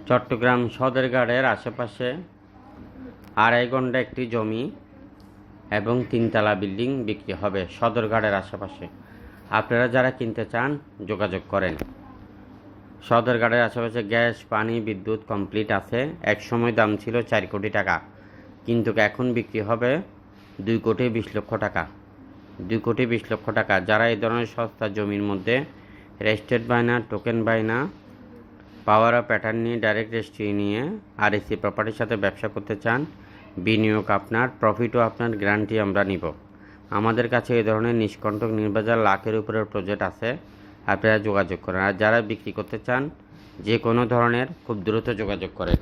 চট্টগ্রাম সদরঘাটের আশেপাশে 2.5 ঘন্টা একটি জমি এবং 3 তলা বিল্ডিং বিক্রি হবে সদরঘাটের আশেপাশে। আপনারা যারা কিনতে চান যোগাযোগ করেন। সদরঘাটের আশেপাশে গ্যাস, পানি, বিদ্যুৎ কমপ্লিট আছে। এক সময় দাম ছিল 4 কোটি টাকা, কিন্তু এখন বিক্রি হবে 2,20,00,000 টাকা। 2,20,00,000 টাকা। যারা এই ধরনের সস্তা জমির মধ্যে রেজিস্ট্রেড বায়না, টোকেন বায়না, পাওয়ার অফ প্যাটার্ন নিয়ে, ডাইরেক্ট রেজিস্ট্রি নিয়ে আরএসি প্রপার্টির সাথে ব্যবসা করতে চান, বিনিয়োগ আপনার, প্রফিটও আপনার, গ্যারান্টি আমরা নিব। আমাদের কাছে এই ধরনের নিষ্কণ্টক নির্বাচার লাখের উপরের প্রজেক্ট আছে। আপনারা যোগাযোগ করেন। আর যারা বিক্রি করতে চান যে কোনো ধরনের খুব দ্রুত যোগাযোগ করেন।